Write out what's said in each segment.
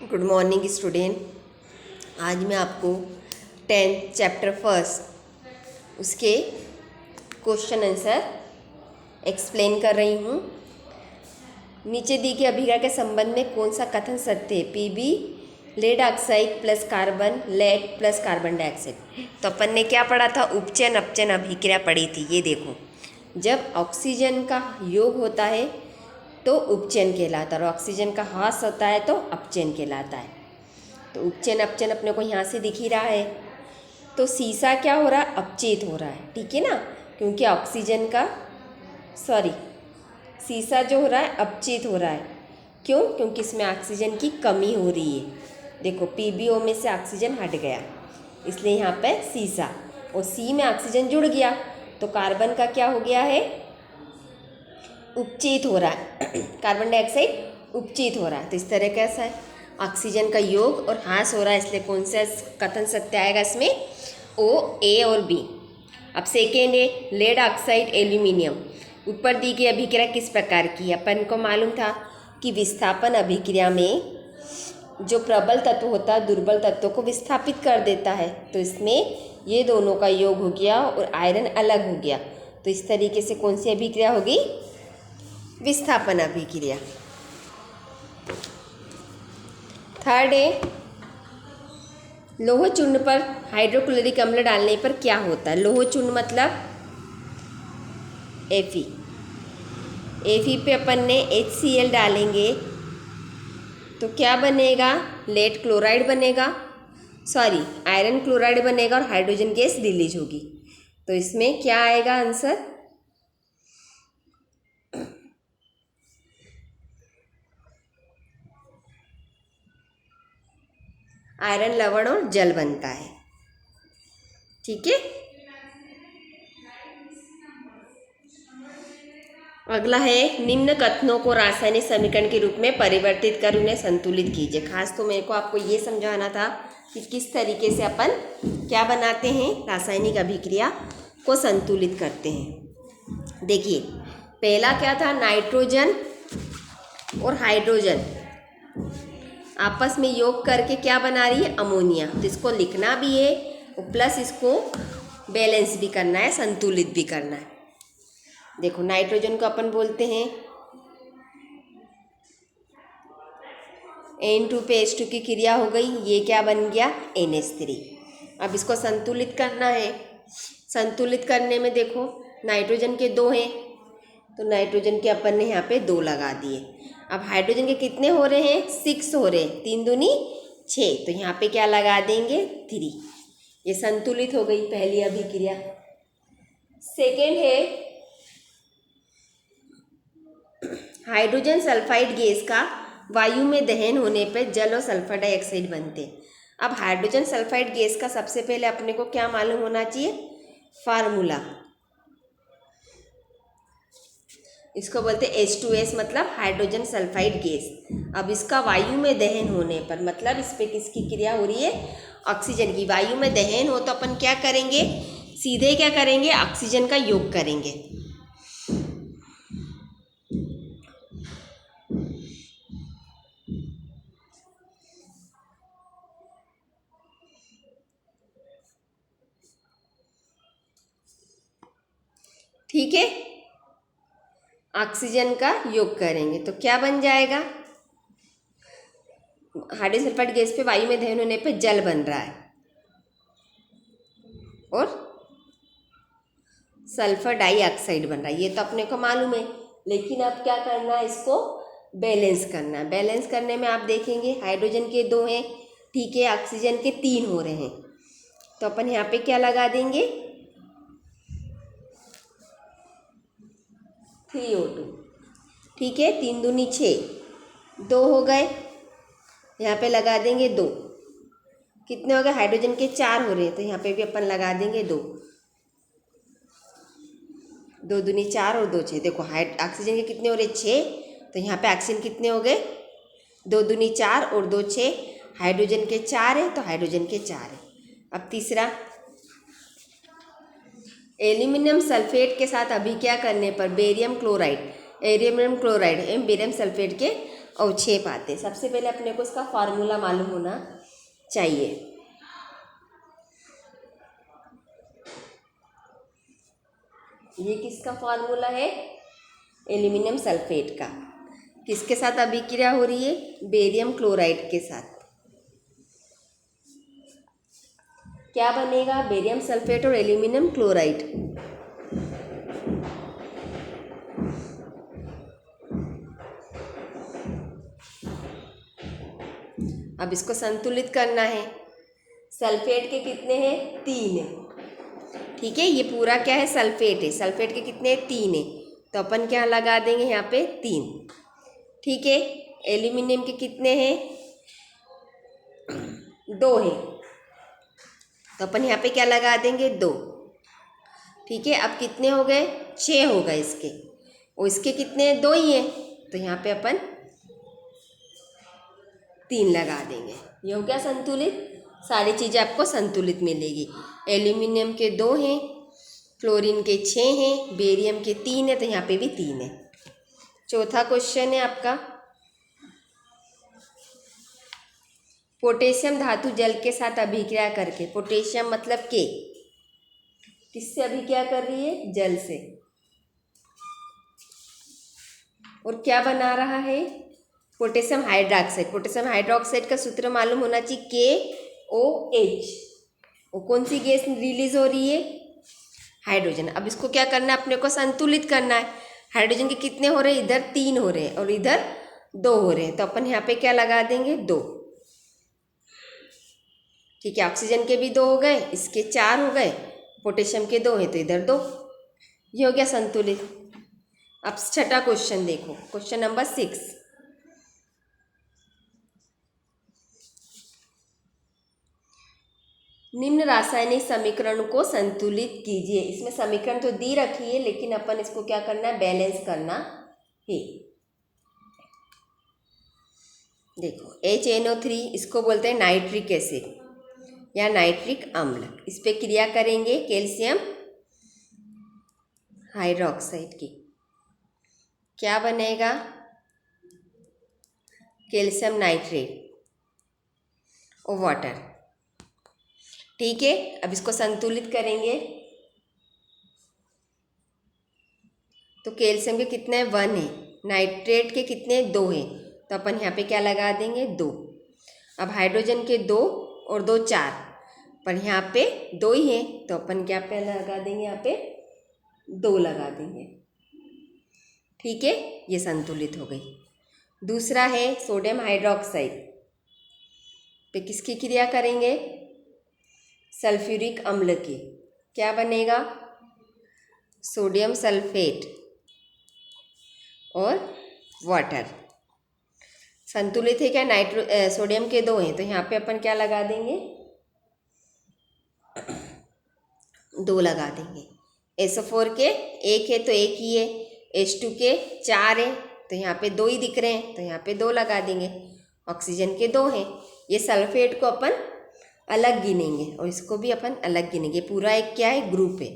Good morning student. आज मैं आपको 10th चैप्टर फर्स्ट उसके क्वेश्चन आंसर एक्सप्लेन कर रही हूँ। नीचे दी गई अभिक्रिया के संबंध में कौन सा कथन सत्य है? PB lead oxide plus carbon lead plus carbon dioxide. तो अपन ने क्या पढ़ा था? उपचयन अपचयन अभिक्रिया पढ़ी थी। ये देखो, जब ऑक्सीजन का योग होता है तो उपचयन कहलाता है और ऑक्सीजन का ह्रास होता है तो अपचयन कहलाता है। तो उपचयन अपचयन अपने को यहाँ से दिख ही रहा है। तो सीसा क्या हो रहा है? अपचेत हो रहा है, ठीक है ना, क्योंकि ऑक्सीजन का सीसा जो हो रहा है अपचेत हो रहा है। क्यों? क्योंकि इसमें ऑक्सीजन की कमी हो रही है। देखो, पीबीओ में से ऑक्सीजन हट गया, इसलिए यहाँ पे सीसा, और सी में ऑक्सीजन जुड़ गया तो कार्बन का क्या हो गया है? उपचेत हो रहा है कार्बन डाइऑक्साइड उपचेत हो रहा है। तो इस तरह कैसा है? ऑक्सीजन का योग और ह्रास हो रहा है, इसलिए कौन सा कथन सत्य आएगा इसमें? ओ, ए और बी। अब सेकेंड है लेड ऑक्साइड एल्यूमिनियम। ऊपर दी गई अभिक्रिया किस प्रकार की? अपन को मालूम था कि विस्थापन अभिक्रिया में जो प्रबल तत्व होता है दुर्बल तत्वों को विस्थापित कर देता है। तो इसमें ये दोनों का योग हो गया और आयरन अलग हो गया। तो इस तरीके से कौन सी अभिक्रिया होगी? विस्थापन अभिक्रिया। थर्ड है लोह चूर्ण पर हाइड्रोक्लोरिक अम्ल डालने पर क्या होता है? लोह चूर्ण मतलब Fe। Fe पे अपन ने HCl डालेंगे तो क्या बनेगा? लेड क्लोराइड बनेगा, आयरन क्लोराइड बनेगा और हाइड्रोजन गैस रिलीज होगी। तो इसमें क्या आएगा आंसर? आयरन लवण और जल बनता है, ठीक है। अगला है निम्न कथनों को रासायनिक समीकरण के रूप में परिवर्तित कर उन्हें संतुलित कीजिए। खास तो मेरे को आपको ये समझाना था कि किस तरीके से अपन क्या बनाते हैं, रासायनिक अभिक्रिया को संतुलित करते हैं। देखिए, पहला क्या था? नाइट्रोजन और हाइड्रोजन आपस में योग करके क्या बना रही है? अमोनिया। तो इसको लिखना भी है और प्लस इसको बैलेंस भी करना है, संतुलित भी करना है। देखो, नाइट्रोजन को अपन बोलते हैं N2 पे H2 की क्रिया हो गई, ये क्या बन गया? NH3। अब इसको संतुलित करना है। संतुलित करने में देखो, नाइट्रोजन के 2 हैं तो नाइट्रोजन के अपन ने यहाँ पे 2 लगा दिए। अब हाइड्रोजन के कितने हो रहे हैं? 6 हो रहे हैं, 3 दूनी 6, तो यहाँ पे क्या लगा देंगे? 3। ये संतुलित हो गई पहली अभिक्रिया। सेकेंड है हाइड्रोजन सल्फाइड गैस का वायु में दहन होने पर जल और सल्फर डाइऑक्साइड बनते। अब हाइड्रोजन सल्फाइड गैस का सबसे पहले अपने को क्या मालूम होना चाहिए? फार्मूला। इसको बोलते H2S, मतलब हाइड्रोजन सल्फाइड गैस। अब इसका वायु में दहन होने पर, मतलब इस पे किसकी क्रिया हो रही है? ऑक्सीजन की। वायु में दहन हो तो अपन क्या करेंगे? सीधे क्या करेंगे? ऑक्सीजन का योग करेंगे। ठीक है, ऑक्सीजन का योग करेंगे तो क्या बन जाएगा? हाइड्रोजन सल्फाइड गैस पे वायु में दहन होने पे जल बन रहा है और सल्फर डाइऑक्साइड बन रहा है, ये तो अपने को मालूम है। लेकिन अब क्या करना है? इसको बैलेंस करना है। बैलेंस करने में आप देखेंगे हाइड्रोजन के 2 हैं, ठीक है, ऑक्सीजन के 3 हो रहे हैं, तो अपन यहाँ पे क्या लगा देंगे? 3O2, ठीक है। 3 दूनी 6, 2 हो गए, यहाँ पे लगा देंगे 2। कितने हो गए? हाइड्रोजन के 4 हो रहे हैं तो यहाँ पे भी अपन लगा देंगे 2। 2 दूनी 4 और 2 6। देखो, ऑक्सीजन के कितने हो रहे? 6, तो यहाँ पे ऑक्सीजन कितने हो गए? 2 दूनी 4 और 2 6। हाइड्रोजन के 4 है तो हाइड्रोजन के 4 है। अब तीसरा, एल्यूमिनियम सल्फेट के साथ अभिक्रिया करने पर एरियम क्लोराइड एवं बेरियम सल्फेट के अवक्षेप आते हैं। सबसे पहले अपने को इसका फार्मूला मालूम होना चाहिए। ये किसका फार्मूला है? एल्यूमिनियम सल्फेट का। किसके साथ अभिक्रिया हो रही है? बेरियम क्लोराइड के साथ। क्या बनेगा? बेरियम सल्फेट और एल्यूमिनियम क्लोराइड। अब इसको संतुलित करना है। सल्फेट के कितने हैं? 3 है। ठीक है, ये पूरा क्या है? सल्फेट है। सल्फेट के कितने? 3 है। तो अपन क्या लगा देंगे यहाँ पे? 3। ठीक है। एल्यूमिनियम के कितने हैं? 2 है। तो अपन यहाँ पे क्या लगा देंगे? 2। ठीक है, अब कितने हो गए? 6 हो गए इसके। और इसके कितने? 2 ही हैं। तो यहाँ पे अपन 3 लगा देंगे। ये हो गया संतुलित। सारी चीज़ें आपको संतुलित मिलेगी। एल्यूमिनियम के 2 हैं, क्लोरीन के 6 हैं, बेरियम के 3 है, तो यहाँ पे भी 3 है। चौथा क्वेश्चन है आपका, पोटेशियम धातु जल के साथ अभिक्रिया करके, पोटेशियम मतलब के, किससे अभिक्रिया कर रही है? जल से। और क्या बना रहा है? Potassium hydroxide. पोटेशियम हाइड्रोक्साइड का सूत्र मालूम होना चाहिए, KOH। और कौन सी गैस रिलीज हो रही है? हाइड्रोजन। अब इसको क्या करना है? अपने को संतुलित करना है। हाइड्रोजन के कितने हो रहे हैं? इधर 3 हो रहे हैं और इधर 2 हो रहे हैं। तो अपन यहाँ पे क्या लगा देंगे? 2। ठीक है, ऑक्सीजन के भी 2 हो गए, इसके 4 हो गए, पोटेशियम के 2 हैं तो इधर 2। ये हो गया संतुलित। अब छठा क्वेश्चन देखो, क्वेश्चन नंबर 6। निम्न रासायनिक समीकरण को संतुलित कीजिए। इसमें समीकरण तो दी रखी है, लेकिन अपन इसको क्या करना है? बैलेंस करना है। देखो, HNO3 इसको बोलते हैं नाइट्रिक एसिड या नाइट्रिक अम्ल। इस पे क्रिया करेंगे कैल्शियम हाइड्रोक्साइड की। क्या बनेगा? कैल्शियम नाइट्रेट और वाटर। ठीक है, अब इसको संतुलित करेंगे तो कैल्शियम के कितने? 1 है, नाइट्रेट के कितने? 2 है। तो अपन यहाँ पे क्या लगा देंगे? 2। अब हाइड्रोजन के 2 और 2 4, पर यहाँ पे 2 ही है, तो अपन क्या पे लगा देंगे? यहाँ पे 2 लगा देंगे। ठीक है, ये संतुलित हो गई। दूसरा है सोडियम हाइड्रोक्साइड पे किसकी क्रिया करेंगे? सल्फ्यूरिक अम्ल की। क्या बनेगा? सोडियम सल्फेट और वाटर। संतुलित है क्या? सोडियम के 2 हैं, तो यहाँ पे अपन क्या लगा देंगे? 2 लगा देंगे। SO4 के 1 है तो 1 ही है, H2 के 4 है तो यहाँ पे 2 ही दिख रहे हैं, तो यहाँ पे 2 लगा देंगे। ऑक्सीजन के 2 हैं। ये सल्फेट को अपन अलग गिनेंगे और इसको भी अपन अलग गिनेंगे। पूरा एक क्या है? ग्रुप है।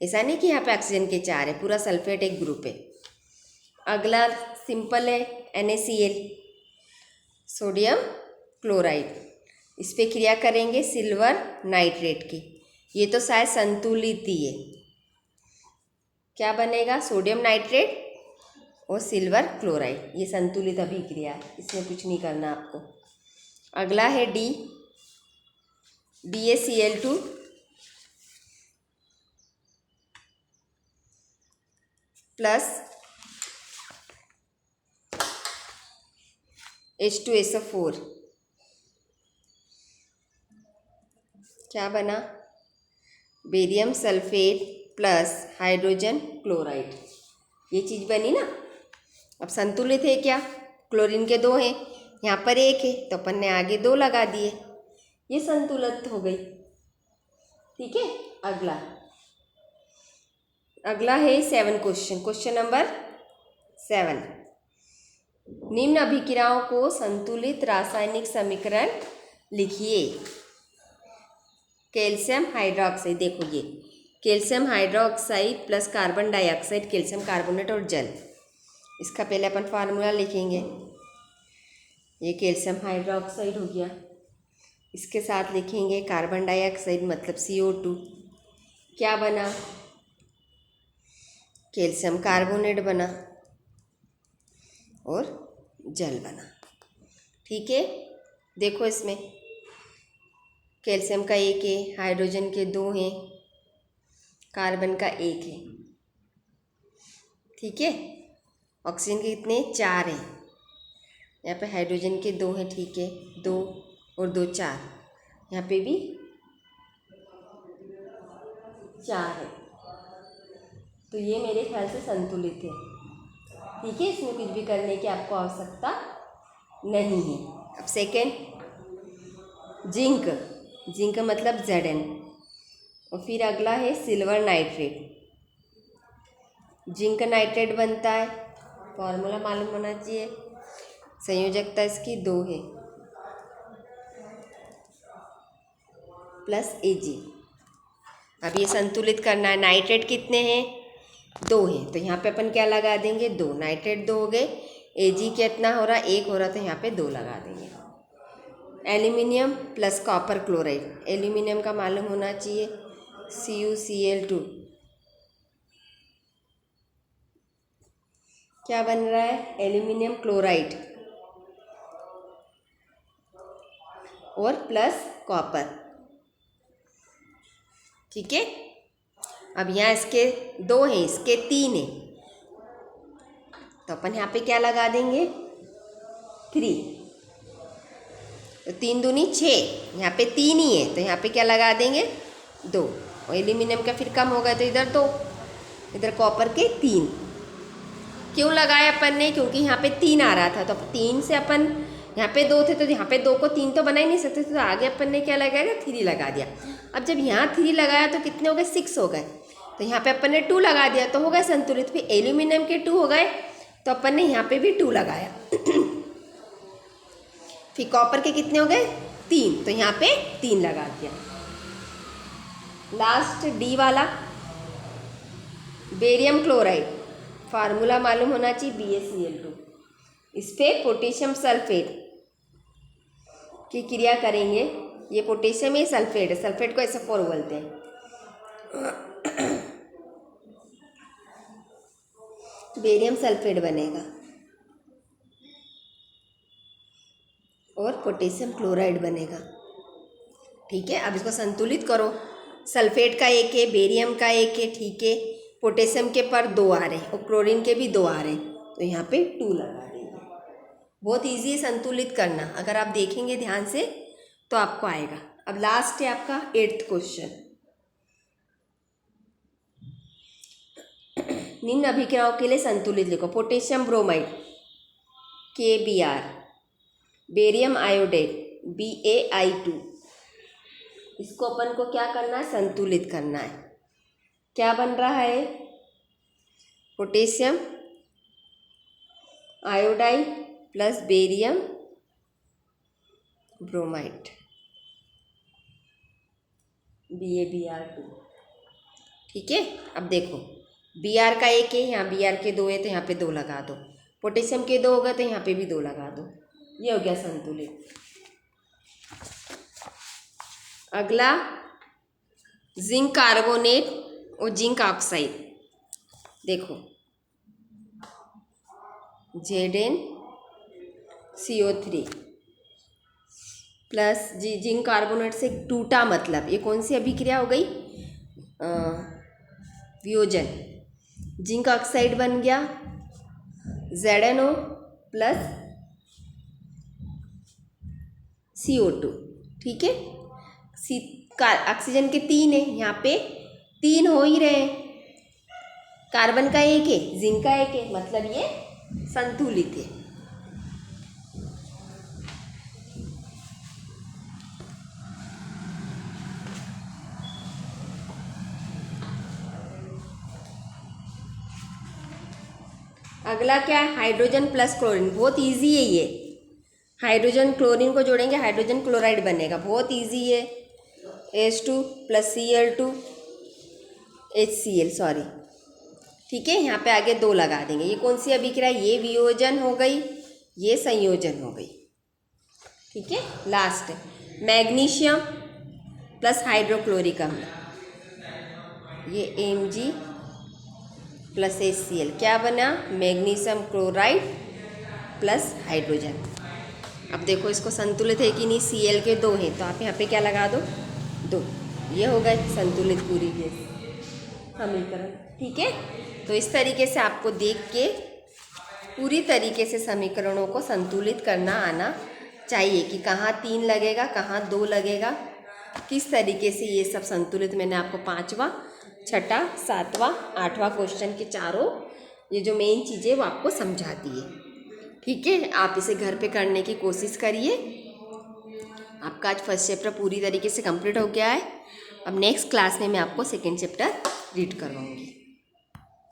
ऐसा नहीं कि यहाँ पे ऑक्सीजन के 4 है, पूरा सल्फेट एक ग्रुप है। अगला सिंपल है NaCl, सोडियम क्लोराइड। इस पे क्रिया करेंगे सिल्वर नाइट्रेट की। ये तो शायद संतुलित ही है। क्या बनेगा? सोडियम नाइट्रेट और सिल्वर क्लोराइड। ये संतुलित अभिक्रिया है, इसमें कुछ नहीं करना आपको। अगला है DaCl2 प्लस H2SO4। क्या बना? Barium sulphate plus hydrogen chloride. ये चीज़ बनी ना। अब संतुलित है क्या? क्लोरीन के 2 हैं, यहाँ पर 1 है, तो अपन ने आगे 2 लगा दिए। ये संतुलित हो गई। ठीक है, अगला है 7 क्वेश्चन। Question number 7। निम्न अभिक्रियाओं को संतुलित रासायनिक समीकरण लिखिए। कैल्शियम हाइड्रोक्साइड, देखो ये calcium hydroxide plus carbon dioxide, calcium carbonate और जल। इसका पहले अपन फार्मूला लिखेंगे। ये कैल्शियम हाइड्रोक्साइड हो गया। इसके साथ लिखेंगे कार्बन डाइऑक्साइड मतलब CO2। क्या बना? कैल्शियम कार्बोनेट बना और जल बना। ठीक है, देखो इसमें कैल्शियम का 1 है, हाइड्रोजन के 2 हैं, कार्बन का 1 है। ठीक है, ऑक्सीजन के कितने? 4 हैं। यहाँ पे हाइड्रोजन के 2 हैं। ठीक है, 2 और 2 4। यहाँ पे भी 4 है। तो ये मेरे ख्याल से संतुलित है। ठीक है, इसमें कुछ भी करने की आपको आवश्यकता नहीं है। अब सेकेंड, जिंक। जिंक मतलब Zn। और फिर अगला है सिल्वर नाइट्रेट। जिंक नाइट्रेट बनता है, फॉर्मूला मालूम होना चाहिए। संयोजकता इसकी 2 है प्लस Ag। अब ये संतुलित करना है। नाइट्रेट कितने हैं? 2 हैं, तो यहाँ पे अपन क्या लगा देंगे? 2। नाइट्रेट 2 हो गए। Ag कितना हो रहा? 1 हो रहा, तो यहाँ पे 2 लगा देंगे। Aluminium plus copper chloride. Aluminium का मालूम होना चाहिए CuCl2। क्या बन रहा है? एल्यूमिनियम क्लोराइड और प्लस कॉपर। ठीक है, अब यहाँ इसके 2 हैं, इसके 3 हैं, तो अपन यहाँ पे क्या लगा देंगे? 3। तो 3 दूनी 6, यहाँ पे 3 ही है, तो यहाँ पे क्या लगा देंगे? 2। और एल्यूमिनियम का फिर कम हो गया, तो इधर 2, इधर कॉपर के 3। क्यों लगाया अपन ने? क्योंकि यहाँ पे 3 आ रहा था, तो 3 से अपन यहाँ पे 2 थे, तो यहाँ पे 2 को 3 तो बना ही नहीं सकते, तो आगे अपन ने क्या लगाया? 3 लगा दिया। अब जब यहाँ 3 लगाया तो कितने हो गए? 6 हो गए। तो यहाँ पे अपन ने 2 लगा दिया, तो हो गए संतुलित। फिर एल्यूमिनियम के 2 हो गए, तो अपन ने यहाँ पे भी 2 लगाया। फिर कॉपर के कितने हो गए? 3, तो यहाँ पे 3 लगा दिया। लास्ट D वाला, बेरियम क्लोराइड। फार्मूला मालूम होना चाहिए BaCl2। इस पर पोटेशियम सल्फेट की क्रिया करेंगे। ये पोटेशियम है, सल्फेट है, सल्फेट को SO4 बोलते हैं। बेरियम सल्फेट बनेगा और पोटेशियम क्लोराइड बनेगा। ठीक है, अब इसको संतुलित करो। सल्फेट का 1 है, बेरियम का 1 है। ठीक है, पोटेशियम के पर 2 आ रहे हैं और क्लोरीन के भी 2 आ रहे हैं, तो यहाँ पे 2 लगा देंगे। बहुत इजी है संतुलित करना, अगर आप देखेंगे ध्यान से तो आपको आएगा। अब लास्ट है आपका 8th क्वेश्चन। निम्न अभिक्रियाओं के लिए संतुलित लिखो। Potassium bromide KBr, barium iodate BaI2। इसको अपन को क्या करना है? संतुलित करना है। क्या बन रहा है? Potassium iodide plus barium bromide BaBr2। ठीक है, अब देखो Br का 1 है, यहाँ Br के 2 है, तो यहाँ पे 2 लगा दो। पोटेशियम के 2 हो गए, तो यहाँ पे भी 2 लगा दो। ये हो गया संतुलित। अगला जिंक कार्बोनेट और जिंक ऑक्साइड। देखो ZnCO3 प्लस जिंक कार्बोनेट से टूटा, मतलब ये कौन सी अभिक्रिया हो गई? वियोजन। जिंक ऑक्साइड बन गया ZnO प्लस CO2। ठीक है, ऑक्सीजन के 3 है, यहाँ पे 3 हो ही रहे हैं। कार्बन का 1 है, जिंक का 1 है, मतलब ये संतुलित है। अगला क्या है? Hydrogen plus chlorine. बहुत इजी है ये। हाइड्रोजन क्लोरीन को जोड़ेंगे, हाइड्रोजन क्लोराइड बनेगा। बहुत इजी है। H2 plus Cl2 HCl, sorry. ठीक है, यहाँ पे आगे 2 लगा देंगे। ये कौन सी अभिक्रिया? ये वियोजन हो गई, ये संयोजन हो गई। ठीक है। लास्ट मैग्नीशियम प्लस हाइड्रोक्लोरिक अम्ल, ये Mg प्लस HCl क्या बना, मैग्नीशियम क्लोराइड प्लस हाइड्रोजन। अब देखो इसको संतुलित है कि नहीं, Cl के 2 हैं तो आप यहाँ पे क्या लगा दो, 2। ये हो गए संतुलित पूरी गैस समीकरण, ठीक है। तो इस तरीके से आपको देख के पूरी तरीके से समीकरणों को संतुलित करना आना चाहिए कि कहाँ 3 लगेगा, कहाँ 2 लगेगा, किस तरीके से ये सब संतुलित। मैंने आपको 5वां, 6ठा, 7वां, 8वां क्वेश्चन के चारों ये जो मेन चीज़ें वो आपको समझा दी है, ठीक है। आप इसे घर पे करने की कोशिश करिए। आपका आज फर्स्ट चैप्टर पूरी तरीके से कंप्लीट हो गया है। अब नेक्स्ट क्लास में मैं आपको सेकेंड चैप्टर रीड करवाऊँगी।